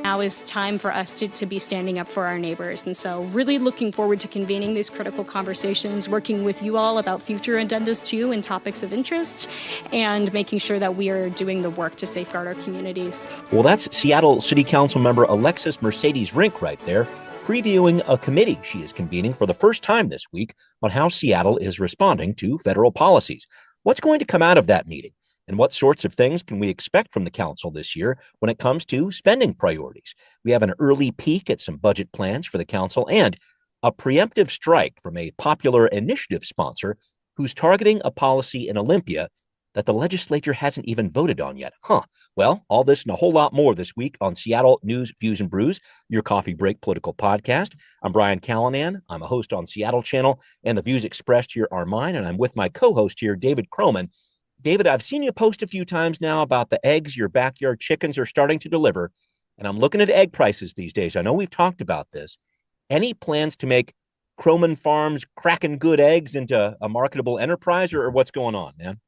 now is time for us to be standing up for our neighbors. And so really looking forward to convening these critical conversations, working with you all about future addendas too and topics of interest, and making sure that we are doing the work to safeguard our communities. Well, that's Seattle City Council member Alexis Mercedes Rink right there, previewing a committee she is convening for the first time this week on how Seattle is responding to federal policies. What's going to come out of that meeting? And what sorts of things can we expect from the council this year when it comes to spending priorities? We have an early peek at some budget plans for the council and a preemptive strike from a popular initiative sponsor who's targeting a policy in Olympia that the legislature hasn't even voted on yet. Well, all this and a whole lot more this week on Seattle News, Views, and Brews, your coffee break political podcast. I'm Brian Callanan. I'm a host on Seattle Channel, and the views expressed here are mine, and I'm with my co-host here, David Croman. David, I've seen you post a few times now about the eggs your backyard chickens are starting to deliver, and I'm looking at egg prices these days. I know we've talked about this. Any plans to make Croman Farms cracking good eggs into a marketable enterprise, or what's going on, man?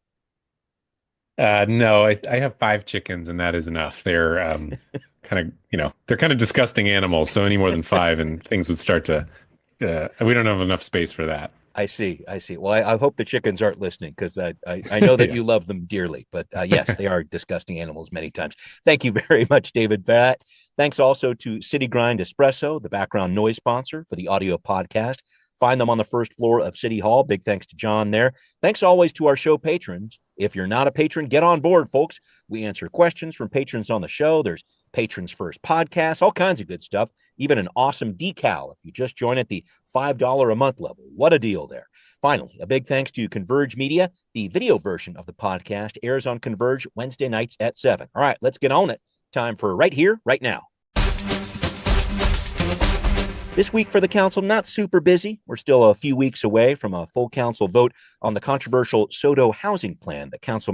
No, I have 5 chickens and that is enough. They're they're kind of disgusting animals. So any more than 5 and things would start to, we don't have enough space for that. I see. Well, I hope the chickens aren't listening because I know that you love them dearly. But yes, they are disgusting animals many times. Thank you very much, David, for that. Thanks also to City Grind Espresso, the background noise sponsor for the audio podcast. Find them on the first floor of City Hall. Big thanks to John there. Thanks always to our show patrons. If you're not a patron, get on board, folks. We answer questions from patrons on the show. There's Patrons First podcasts, all kinds of good stuff, even an awesome decal if you just join at the $5 a month level. What a deal there. Finally, a big thanks to Converge Media. The video version of the podcast airs on Converge Wednesday nights at 7. All right, let's get on it. Time for Right Here, Right Now. This week for the council, not super busy. We're still a few weeks away from a full council vote on the controversial SODO housing plan that Council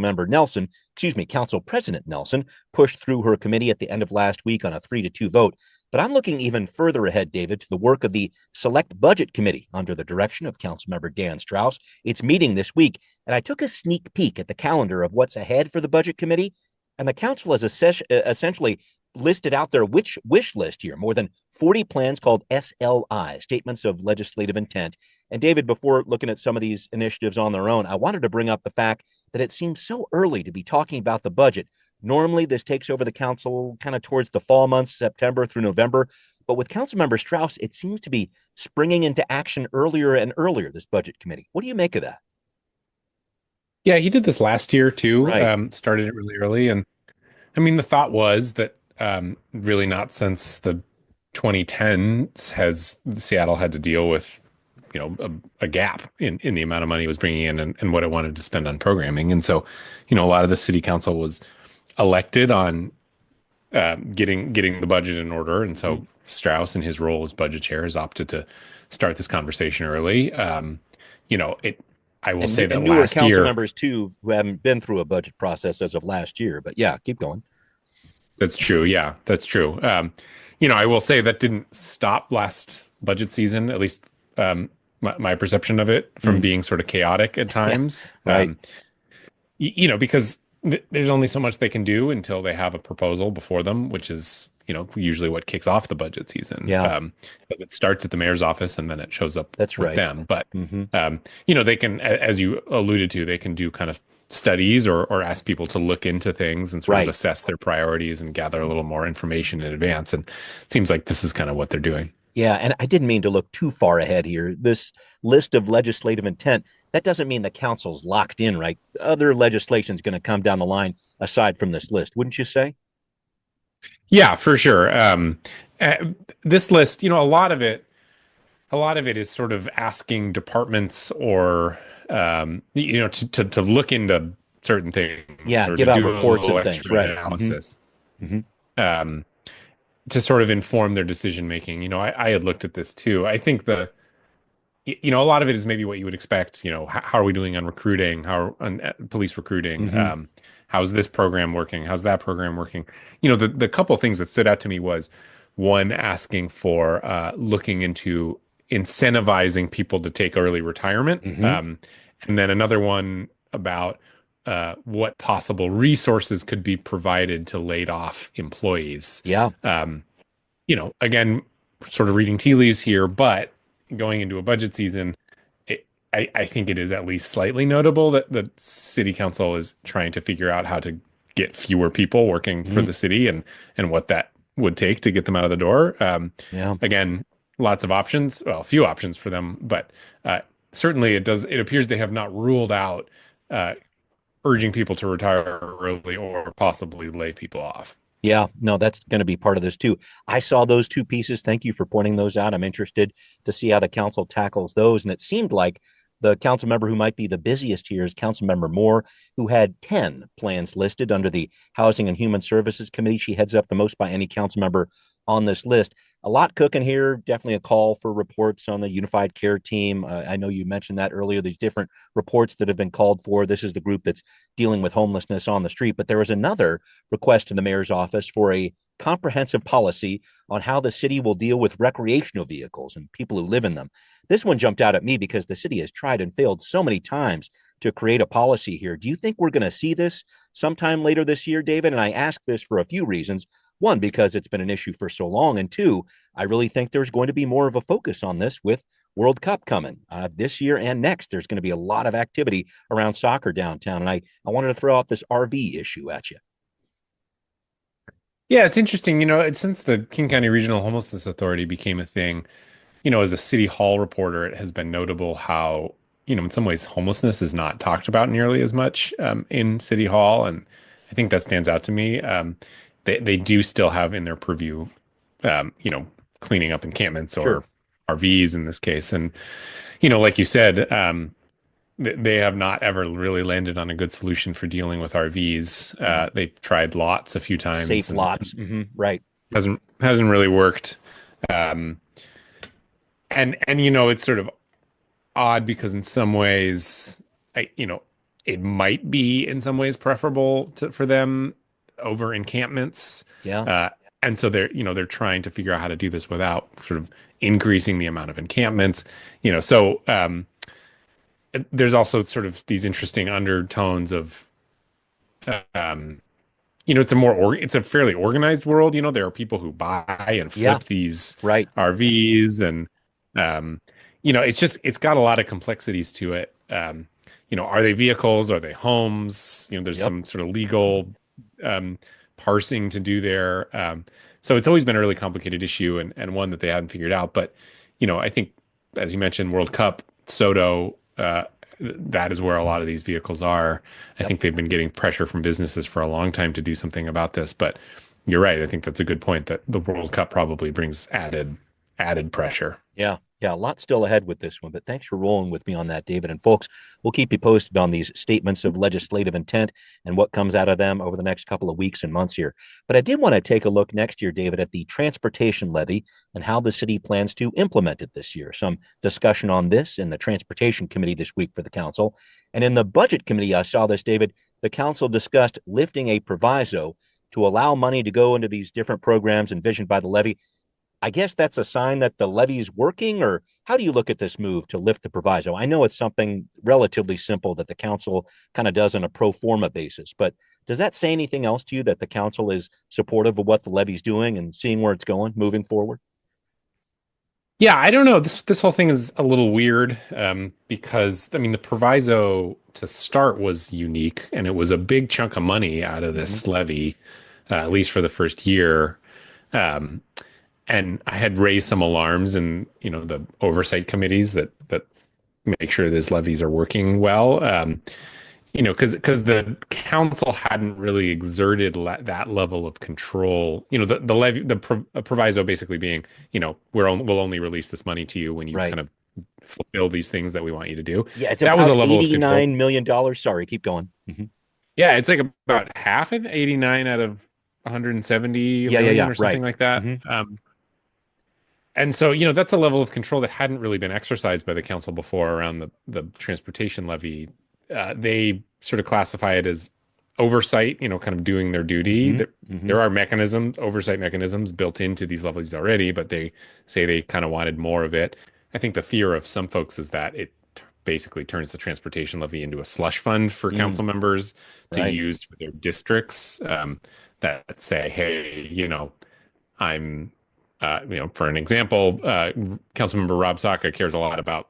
President Nelson pushed through her committee at the end of last week on a 3-2 vote. But I'm looking even further ahead, David, to the work of the Select Budget Committee under the direction of Councilmember Dan Strauss. It's meeting this week, and I took a sneak peek at the calendar of what's ahead for the Budget Committee, and the council has essentially listed out their wish list here, more than 40 plans called SLI, Statements of Legislative Intent. And David, before looking at some of these initiatives on their own, I wanted to bring up the fact that it seems so early to be talking about the budget. Normally, this takes over the council kind of towards the fall months, September through November. But with Councilmember Strauss, it seems to be springing into action earlier and earlier, this budget committee. What do you make of that? Yeah, he did this last year too. Right. Started it really early. And I mean, the thought was that really not since the 2010s has Seattle had to deal with, a gap in the amount of money it was bringing in and what it wanted to spend on programming. And so, a lot of the city council was elected on getting the budget in order. And so Strauss, in his role as budget chair, has opted to start this conversation early. I will say that newer last council year, members too who haven't been through a budget process as of last year. But yeah, keep going. That's true. Yeah, that's true. I will say that didn't stop last budget season, at least my perception of it, from being sort of chaotic at times. Right. Because there's only so much they can do until they have a proposal before them, which is, usually what kicks off the budget season. Yeah. It starts at the mayor's office and then it shows up That's with right. them. But, they can, as you alluded to, they can do kind of studies or ask people to look into things and sort of assess their priorities and gather a little more information in advance. And it seems like this is kind of what they're doing. Yeah, and I didn't mean to look too far ahead here. This list of legislative intent, that doesn't mean the council's locked in, right? Other legislation is going to come down the line aside from this list, wouldn't you say? Yeah, for sure. This list, a lot of it is sort of asking departments or to look into certain things. Yeah, or give to out do a reports little and things, extra right? analysis. Mm-hmm. To sort of inform their decision making. I had looked at this too. I think a lot of it is maybe what you would expect. How are we doing on recruiting? How on police recruiting? How's this program working? How's that program working? The couple of things that stood out to me was one asking for looking into incentivizing people to take early retirement. And then another one about what possible resources could be provided to laid off employees. Yeah. again, sort of reading tea leaves here, but going into a budget season, I think it is at least slightly notable that the city council is trying to figure out how to get fewer people working for Mhm. the city and what that would take to get them out of the door. Yeah. Again, lots of options, well, a few options for them, but certainly it appears they have not ruled out uh, urging people to retire early or possibly lay people off. Yeah, no, that's going to be part of this too. I saw those two pieces. Thank you for pointing those out. I'm interested to see how the council tackles those. And it seemed like the council member who might be the busiest here is Council Member Moore, who had 10 plans listed under the Housing and Human Services Committee. She heads up the most by any council member on this list. A lot cooking here. Definitely a call for reports on the Unified Care Team. I know you mentioned that earlier. These different reports that have been called for. This is the group that's dealing with homelessness on the street. But there was another request to the mayor's office for a comprehensive policy on how the city will deal with recreational vehicles and people who live in them. This one jumped out at me because the city has tried and failed so many times to create a policy here. Do you think we're going to see this sometime later this year, David? And I ask this for a few reasons. One, because it's been an issue for so long. And two, I really think there's going to be more of a focus on this with World Cup coming this year and next. There's going to be a lot of activity around soccer downtown. And I wanted to throw out this RV issue at you. Yeah, it's interesting. Since the King County Regional Homelessness Authority became a thing, as a city hall reporter, it has been notable how, in some ways, homelessness is not talked about nearly as much in City Hall, and I think that stands out to me. They do still have in their purview, cleaning up encampments Sure. or RVs in this case, and like you said, they have not ever really landed on a good solution for dealing with RVs. They tried lots a few times Safe and lots. Right. hasn't really worked. Um, and it's sort of odd because in some ways, it might be in some ways preferable for them over encampments. Yeah. Uh, and so they're trying to figure out how to do this without sort of increasing the amount of encampments. So there's also sort of these interesting undertones of um, it's a fairly organized world. There are people who buy and Yeah. flip these Right. RVs and um, it's got a lot of complexities to it. Are they vehicles? Are they homes? There's Yep. some sort of legal um, parsing to do there. So it's always been a really complicated issue and one that they haven't figured out. But, I think, as you mentioned, World Cup, Soto, that is where a lot of these vehicles are. I Yep. think they've been getting pressure from businesses for a long time to do something about this. But you're right. I think that's a good point that the World Cup probably brings added pressure. Yeah. Yeah. A lot still ahead with this one, but thanks for rolling with me on that, David. And folks, we'll keep you posted on these statements of legislative intent and what comes out of them over the next couple of weeks and months here. But I did want to take a look next year, David, at the transportation levy and how the city plans to implement it this year. Some discussion on this in the transportation committee this week for the council. And in the budget committee, I saw this, David, the council discussed lifting a proviso to allow money to go into these different programs envisioned by the levy. I guess that's a sign that the levy is working, or how do you look at this move to lift the proviso? I know it's something relatively simple that the council kind of does on a pro forma basis, but does that say anything else to you that the council is supportive of what the levy's doing and seeing where it's going moving forward? Yeah, I don't know. This whole thing is a little weird because I mean the proviso to start was unique and it was a big chunk of money out of Mm-hmm. this levy, at least for the first year. Um, and I had raised some alarms in the oversight committees that make sure these levies are working well. Because the council hadn't really exerted that level of control. The levy, proviso basically being, we'll only release this money to you when you Right. kind of fulfill these things that we want you to do. Yeah, it's That was a about level of control. $89 million. Sorry, keep going. Yeah, it's like about half of 89 out of 170 Yeah, yeah, million yeah. or something Right. like that. hmm And so, that's a level of control that hadn't really been exercised by the council before around the transportation levy. They sort of classify it as oversight, kind of doing their duty. hmm There are mechanisms, oversight mechanisms built into these levies already, but they say they kind of wanted more of it. I think the fear of some folks is that it basically turns the transportation levy into a slush fund for Mm, council members to right. use for their districts that say, hey, I'm For an example, Councilmember Rob Saka cares a lot about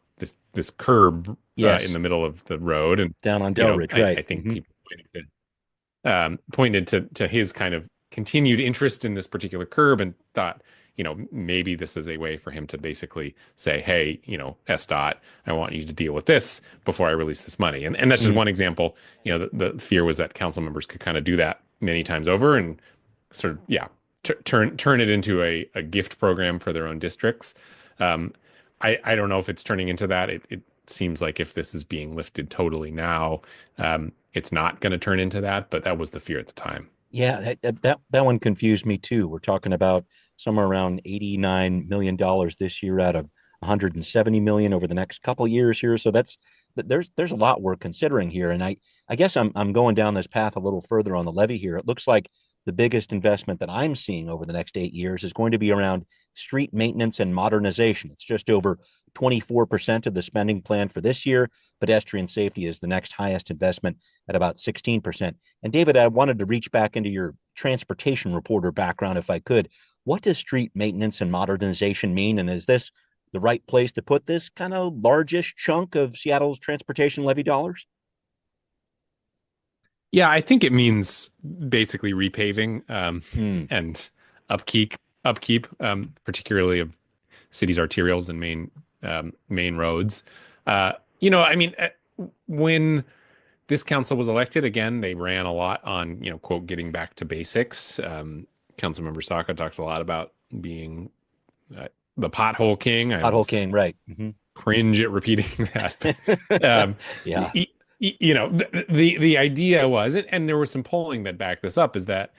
this curb in Yes, the middle of the road, and down on Delridge, I right? think people pointed to his kind of continued interest in this particular curb and thought, maybe this is a way for him to basically say, hey, SDOT, I want you to deal with this before I release this money. And that's just Mm. one example. The fear was that council members could kind of do that many times over and sort of, yeah, turn it into a gift program for their own districts. Um, I don't know if it's turning into that. It seems like if this is being lifted totally now, it's not going to turn into that, but that was the fear at the time. Yeah, that one confused me too. We're talking about somewhere around $89 million this year out of 170 million over the next couple years here. So there's a lot we're considering here, and I guess I'm going down this path a little further on the levy here. It looks like the biggest investment that I'm seeing over the next 8 years is going to be around street maintenance and modernization. It's just over 24% of the spending plan for this year. Pedestrian safety is the next highest investment at about 16%. And David, I wanted to reach back into your transportation reporter background if I could. What does street maintenance and modernization mean? And is this the right place to put this kind of largish chunk of Seattle's transportation levy dollars? Yeah, I think it means basically repaving Mm, and upkeep, particularly of cities' arterials and main roads. I mean, when this council was elected, again, they ran a lot on, quote, getting back to basics. Councilmember Saka talks a lot about being uh, the pothole king. I Pothole almost King, right. Mm-hmm. cringe at repeating that. But, Yeah. the idea was, and there was some polling that backed this up, is that,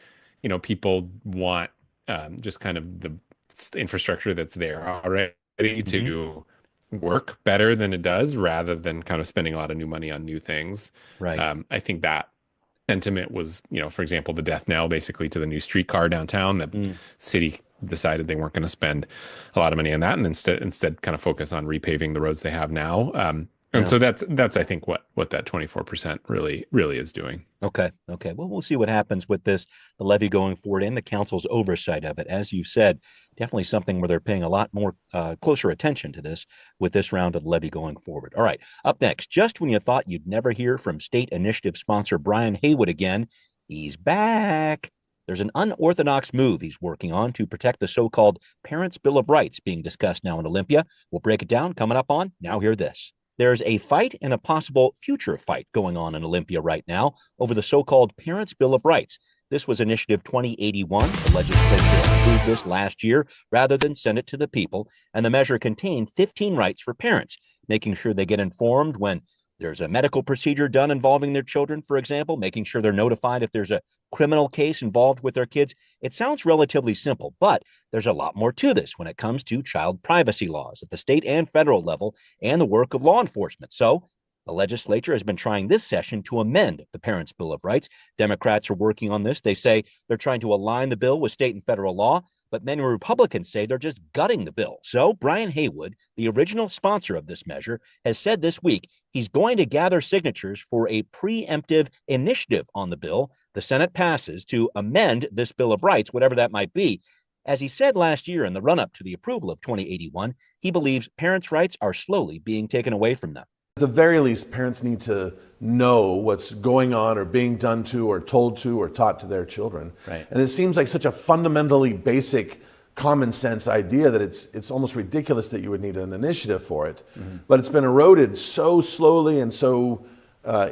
people want just kind of the infrastructure that's there already Mm-hmm. to work better than it does, rather than kind of spending a lot of new money on new things. Right. I think that sentiment was, for example, the death knell basically to the new streetcar downtown. The Mm, city decided they weren't going to spend a lot of money on that, and instead kind of focus on repaving the roads they have now. And yeah. so that's I think what that 24% really is doing. Okay. Okay. Well, we'll see what happens with this, the levy going forward and the council's oversight of it. As you've said, definitely something where they're paying a lot more closer attention to this with this round of the levy going forward. All right. Up next, just when you thought you'd never hear from state initiative sponsor Brian Haywood again, he's back. There's an unorthodox move he's working on to protect the so-called Parents' Bill of Rights being discussed now in Olympia. We'll break it down coming up on Now Hear This. There's a fight and a possible future fight going on in Olympia right now over the so-called Parents' Bill of Rights. This was Initiative 2081. The legislature approved this last year rather than send it to the people, and the measure contained 15 rights for parents, making sure they get informed when there's a medical procedure done involving their children, for example, making sure they're notified if there's a criminal case involved with their kids. It sounds relatively simple, but there's a lot more to this when it comes to child privacy laws at the state and federal level and the work of law enforcement. So the legislature has been trying this session to amend the Parents' Bill of Rights. Democrats are working on this. They say they're trying to align the bill with state and federal law, but many Republicans say they're just gutting the bill. So Brian Haywood, the original sponsor of this measure, has said this week he's going to gather signatures for a preemptive initiative on the bill the Senate passes to amend this Bill of Rights, whatever that might be. As he said last year in the run up to the approval of 2081, he believes parents' rights are slowly being taken away from them. At the very least, parents need to know what's going on or being done to or told to or taught to their children. Right. And it seems like such a fundamentally basic common sense idea that it's almost ridiculous that you would need an initiative for it. Mm-hmm. But it's been eroded so slowly and so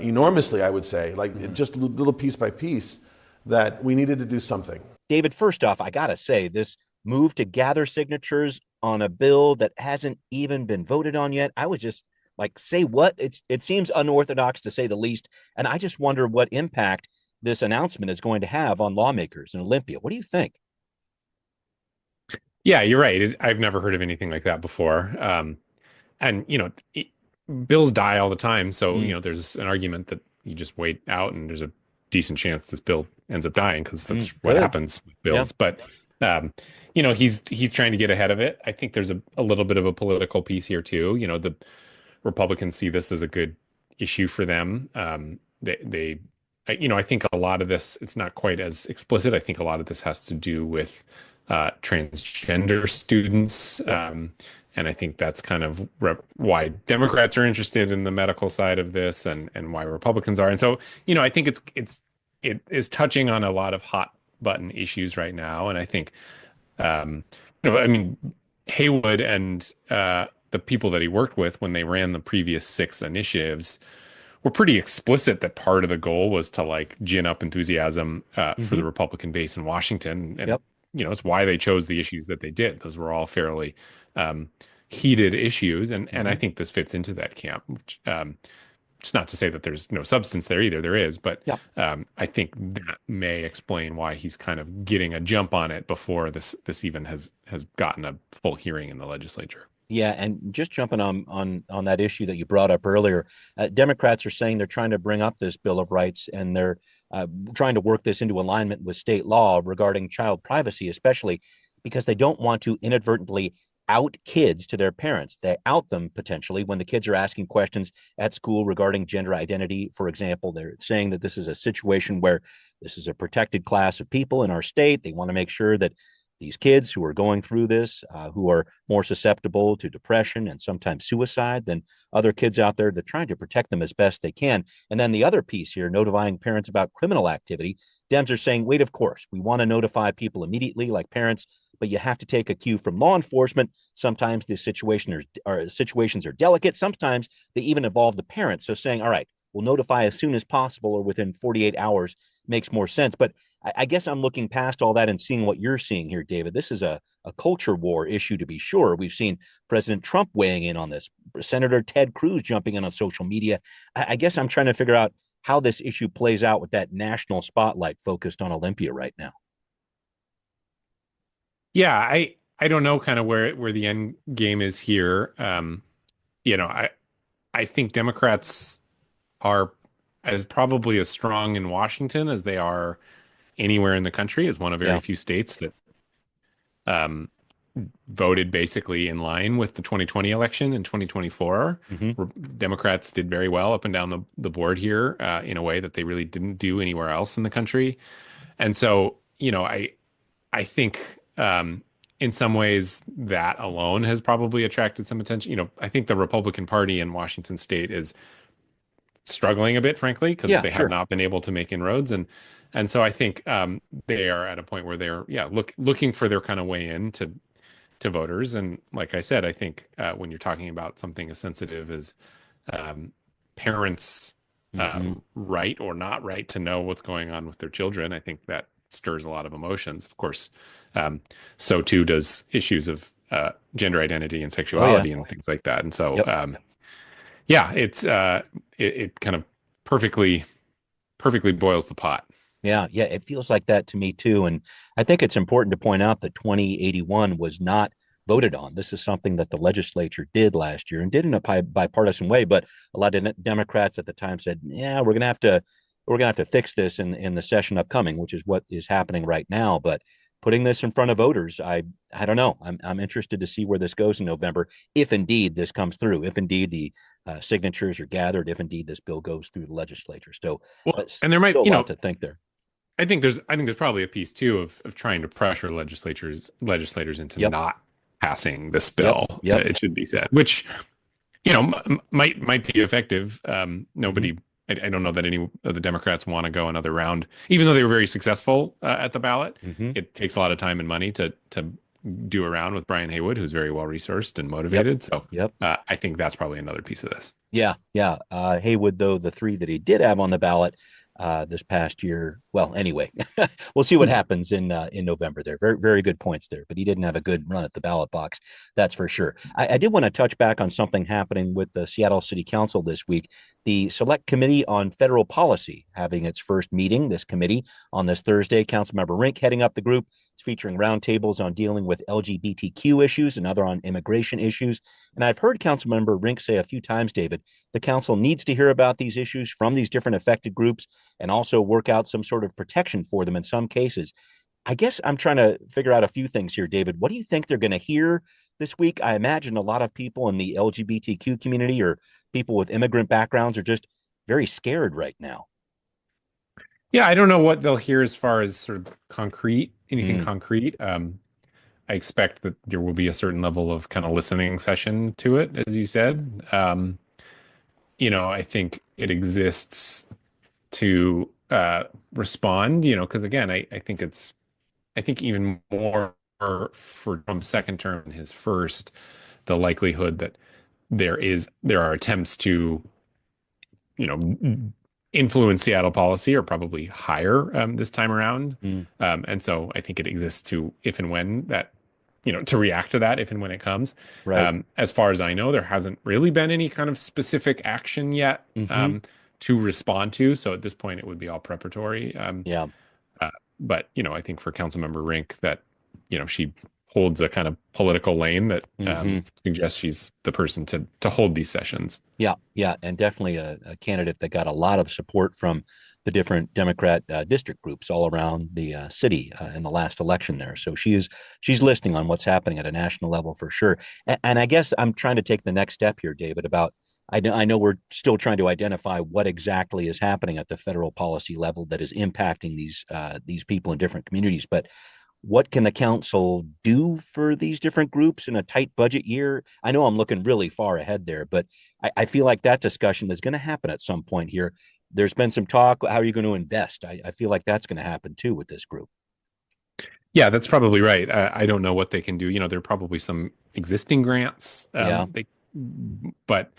enormously, I would say, like just little piece by piece, that we needed to do something. David, first off, I got to say, this move to gather signatures on a bill that hasn't even been voted on yet, I was just like, say what? It seems unorthodox to say the least. And I just wonder what impact this announcement is going to have on lawmakers in Olympia. What do you think? Yeah, you're right. I've never heard of anything like that before. And bills die all the time, so there's an argument that you just wait out, and there's a decent chance this bill ends up dying because that's what happens with bills. Yeah. But he's trying to get ahead of it. I think there's a little bit of a political piece here too. The Republicans see this as a good issue for them. I think a lot of this, it's not quite as explicit. I think a lot of this has to do with transgender students. And I think that's kind of why Democrats are interested in the medical side of this, and why Republicans are. And so, I think it is touching on a lot of hot button issues right now. And I think, um, I mean, Haywood and the people that he worked with when they ran the previous 6 initiatives were pretty explicit that part of the goal was to like gin up enthusiasm for the Republican base in Washington. And, Yep. it's why they chose the issues that they did. Those were all fairly um, heated issues. And I think this fits into that camp. Which, it's not to say that there's no substance there either. There is, but Yeah. I think that may explain why he's kind of getting a jump on it before this even has gotten a full hearing in the legislature. Yeah, and just jumping on that issue that you brought up earlier, Democrats are saying they're trying to bring up this Bill of Rights, and they're trying to work this into alignment with state law regarding child privacy, especially because they don't want to inadvertently out kids to their parents. They out them potentially when the kids are asking questions at school regarding gender identity. For example, they're saying that this is a situation where this is a protected class of people in our state. They want to make sure that these kids who are going through this, who are more susceptible to depression and sometimes suicide than other kids out there, they're trying to protect them as best they can. And then the other piece here, notifying parents about criminal activity. Dems are saying, wait, of course, we want to notify people immediately, like parents, but you have to take a cue from law enforcement. Sometimes the situations are delicate. Sometimes they even involve the parents. So saying, all right, we'll notify as soon as possible or within 48 hours makes more sense. But I guess I'm looking past all that and seeing what you're seeing here, David. This is a culture war issue, to be sure. We've seen President Trump weighing in on this, Senator Ted Cruz jumping in on social media. I guess I'm trying to figure out how this issue plays out with that national spotlight focused on Olympia right now. Yeah, I don't know kind of where the end game is here. I think Democrats are probably as strong in Washington as they are anywhere in the country. As one of very Yeah. few states that um, voted basically in line with the 2020 election and 2024. Democrats did very well up and down the board here in a way that they really didn't do anywhere else in the country. And so, I think in some ways that alone has probably attracted some attention. I think the Republican Party in Washington state is struggling a bit, frankly, because they have not been able to make inroads. And so I think they are at a point where they're looking for their kind of way in to voters. And like I said, I think when you're talking about something as sensitive as parents' right or not right to know what's going on with their children, I think that stirs a lot of emotions. Of course, so too does issues of gender identity and sexuality and things like that. And so, it's it kind of perfectly boils the pot. Yeah, it feels like that to me too. And I think it's important to point out that 2081 was not voted on. This is something that the legislature did last year and did in a bipartisan way. But a lot of Democrats at the time said, "Yeah, we're gonna have to fix this in the session upcoming," which is what is happening right now. But putting this in front of voters, I don't know. I'm interested to see where this goes in November, if indeed this comes through, if indeed the signatures are gathered, if indeed this bill goes through the legislature. So, and there might still a lot to think there. I think there's probably a piece too of trying to pressure legislators into not passing this bill. It should be said, which might be effective. Nobody, I don't know that any of the Democrats want to go another round, even though they were very successful at the ballot. It takes a lot of time and money to do a round with Brian Haywood, who's very well resourced and motivated. So I think that's probably another piece of this. Yeah. Haywood, though, the 3 that he did have on the ballot this past year. Well, anyway, we'll see what happens in November there. Very, very good points there, but he didn't have a good run at the ballot box. That's for sure. I did want to touch back on something happening with the Seattle City Council this week. The Select Committee on Federal Policy having its first meeting, this committee, on this Thursday. Councilmember Rink heading up the group. It's featuring roundtables on dealing with LGBTQ issues and other on immigration issues. And I've heard Councilmember Rink say a few times, David, the council needs to hear about these issues from these different affected groups and also work out some sort of protection for them in some cases. I guess I'm trying to figure out a few things here, David. What do you think they're going to hear this week? I imagine a lot of people in the LGBTQ community or people with immigrant backgrounds are just very scared right now. Yeah, I don't know what they'll hear as far as sort of anything concrete. I expect that there will be a certain level of kind of listening session to it, as you said. I think it exists to respond, because again, I think even more for Trump's second term than his first, the likelihood that there are attempts to, you know, influence Seattle policy are probably higher this time around. Mm, And so I think it exists to, if and when that, to react to that if and when it comes. right. As far as I know, there hasn't really been any kind of specific action yet Hmm. to respond to. So at this point, it would be all preparatory. Yeah. Uh, but I think for Councilmember Rink that she holds a kind of political lane that Hmm. suggests she's the person to hold these sessions. Yeah. Yeah. And definitely a candidate that got a lot of support from the different Democrat district groups all around the city in the last election there. So she's listening on what's happening at a national level for sure. And I guess I'm trying to take the next step here, David, about I know we're still trying to identify what exactly is happening at the federal policy level that is impacting these people in different communities. But what can the council do for these different groups in a tight budget year? I know I'm looking really far ahead there, but I feel like that discussion is going to happen at some point here. There's been some talk. How are you going to invest? I feel like that's going to happen too with this group. Yeah, that's probably right. I don't know what they can do. There are probably some existing grants, Yeah. but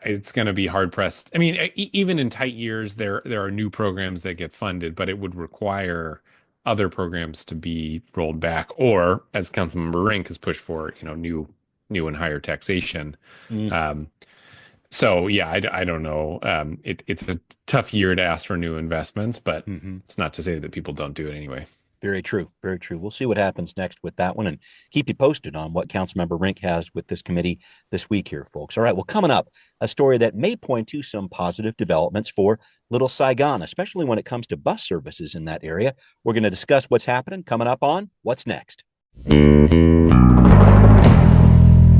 it's going to be hard pressed. I mean, even in tight years, there are new programs that get funded, but it would require other programs to be rolled back, or as Councilmember Rink has pushed for, new and higher taxation. Mm, Um, so yeah, I don't know. It's a tough year to ask for new investments, but hmm. it's not to say that people don't do it anyway. Very true. Very true. We'll see what happens next with that one and keep you posted on what Councilmember Rink has with this committee this week here, folks. All right. Well, coming up, a story that may point to some positive developments for Little Saigon, especially when it comes to bus services in that area. We're going to discuss what's happening coming up on What's Next.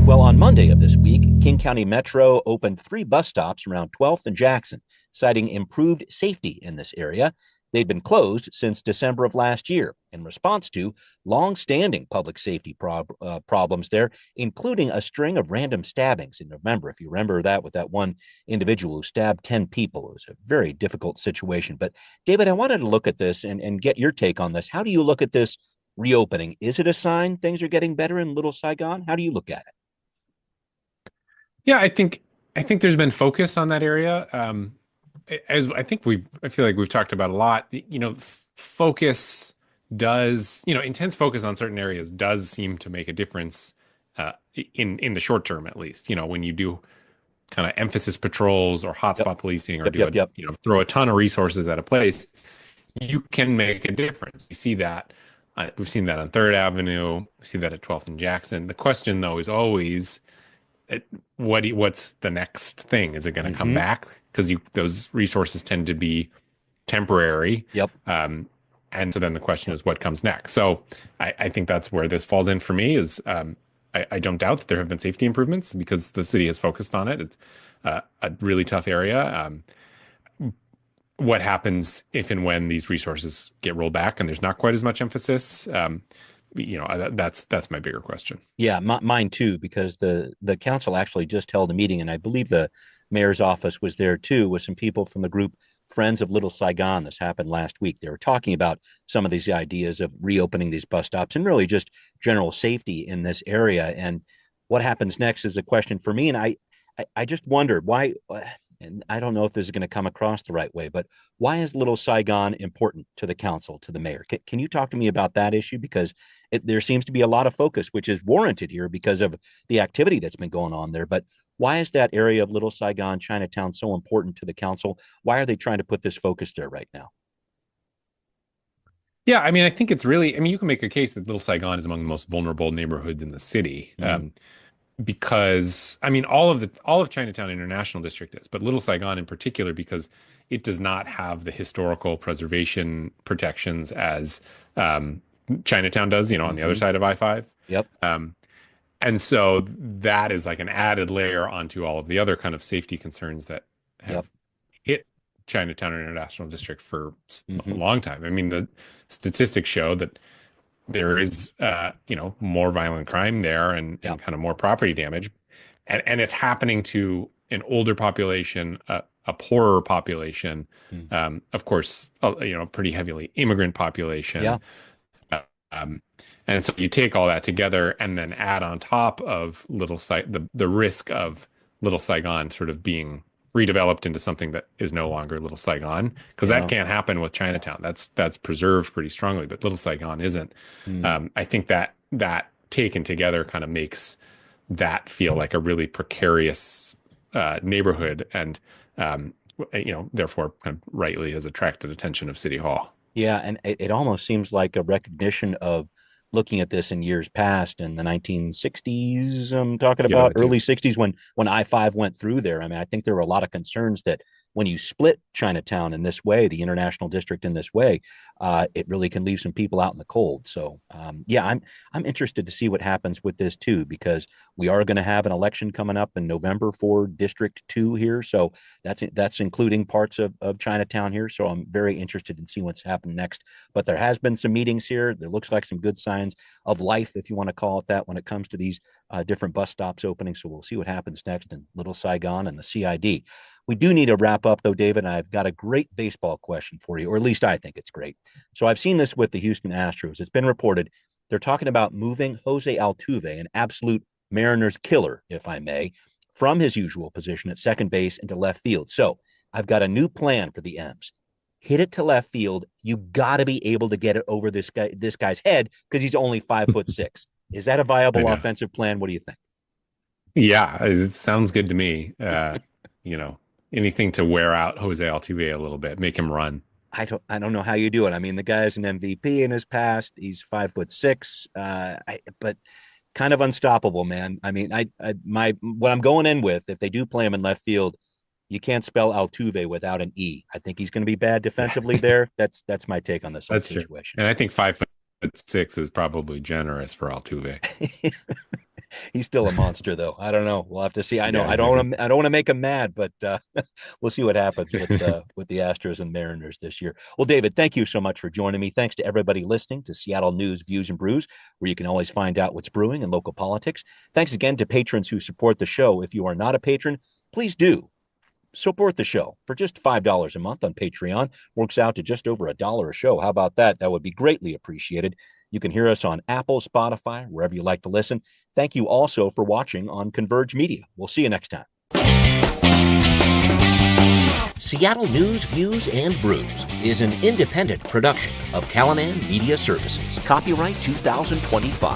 Well, on Monday of this week, King County Metro opened 3 bus stops around 12th and Jackson, citing improved safety in this area. They'd been closed since December of last year in response to long-standing public safety problems there, including a string of random stabbings in November. If you remember that with that one individual who stabbed 10 people, it was a very difficult situation. But David, I wanted to look at this and get your take on this. How do you look at this reopening? Is it a sign things are getting better in Little Saigon? How do you look at it? Yeah, I think there's been focus on that area. As I feel like we've talked about a lot. Focus does, intense focus on certain areas does seem to make a difference in the short term, at least. When you do kind of emphasis patrols or Yep. hotspot policing or Yep. do Yep. Yep. throw a ton of resources at a place, you can make a difference. You see that. We've seen that on Third Avenue. We see that at 12th and Jackson. The question, though, is always what's the next thing? Is it going to come Hmm. back? Because those resources tend to be temporary. Yep. And so then the question is what comes next? So I think that's where this falls in for me is I don't doubt that there have been safety improvements because the city has focused on it. It's a really tough area. What happens if and when these resources get rolled back and there's not quite as much emphasis? That's my bigger question. Yeah, mine too, because the council actually just held a meeting, and I believe the mayor's office was there too, with some people from the group Friends of Little Saigon. This happened last week. They were talking about some of these ideas of reopening these bus stops and really just general safety in this area. And what happens next is a question for me. And I just wonder why, and I don't know if this is going to come across the right way, but why is Little Saigon important to the council, to the mayor? Can you talk to me about that issue? Because there seems to be a lot of focus, which is warranted here because of the activity that's been going on there. But why is that area of Little Saigon, Chinatown, so important to the council? Why are they trying to put this focus there right now? Yeah, I mean, I think it's really, I mean, you can make a case that Little Saigon is among the most vulnerable neighborhoods in the city. Mm, Because I mean all of Chinatown International District is, but Little Saigon in particular because it does not have the historical preservation protections as Chinatown does, on the other hmm. side of I-5. Yep. And so that is like an added layer onto all of the other kind of safety concerns that Yep. have hit Chinatown International District for a Hmm. long time. I mean, the statistics show that there is, more violent crime there and kind of more property damage. And it's happening to an older population, a poorer population, of course, pretty heavily immigrant population. Yeah. And so you take all that together and then add on top of the risk of Little Saigon sort of being redeveloped into something that is no longer Little Saigon, because that can't happen with Chinatown. That's preserved pretty strongly, but Little Saigon isn't. I think that taken together kind of makes that feel like a really precarious neighborhood, and therefore kind of rightly has attracted attention of City Hall. Yeah, and it almost seems like a recognition of looking at this in years past, in the 1960s. I'm talking about early 60s when I-5 went through there. I mean, I think there were a lot of concerns that when you split Chinatown in this way, the International District in this way, it really can leave some people out in the cold. So, I'm interested to see what happens with this too, because we are going to have an election coming up in November for District 2 here. So that's including parts of Chinatown here. So I'm very interested in seeing what's happened next. But there has been some meetings here. There looks like some good signs of life, if you want to call it that, when it comes to these different bus stops opening. So we'll see what happens next in Little Saigon and the CID. We do need to wrap up, though, David. I've got a great baseball question for you, or at least I think it's great. So I've seen this with the Houston Astros. It's been reported they're talking about moving Jose Altuve, an absolute Mariners killer, if I may, from his usual position at second base into left field. So I've got a new plan for the M's. Hit it to left field. You got to be able to get it over this guy's head, because he's only 5'6". Is that a viable offensive plan? What do you think? Yeah, it sounds good to me. Anything to wear out Jose Altuve a little bit, make him run. I don't know how you do it. I mean, the guy's an MVP in his past. He's 5'6", but kind of unstoppable, man. I mean, what I'm going in with, if they do play him in left field, you can't spell Altuve without an E. I think he's going to be bad defensively there. That's my take on this situation. True. And I think 5'6" is probably generous for Altuve. He's still a monster, though. I don't know. We'll have to see. I know. Yeah, I don't want to make him mad, but we'll see what happens with the Astros and Mariners this year. Well, David, thank you so much for joining me. Thanks to everybody listening to Seattle News, Views, and Brews, where you can always find out what's brewing in local politics. Thanks again to patrons who support the show. If you are not a patron, please do support the show for just $5 a month on Patreon. Works out to just over $1 a show. How about that? That would be greatly appreciated. You can hear us on Apple, Spotify, wherever you like to listen. Thank you also for watching on Converge Media. We'll see you next time. Seattle News, Views, and Brews is an independent production of Callanan Media Services. Copyright 2025.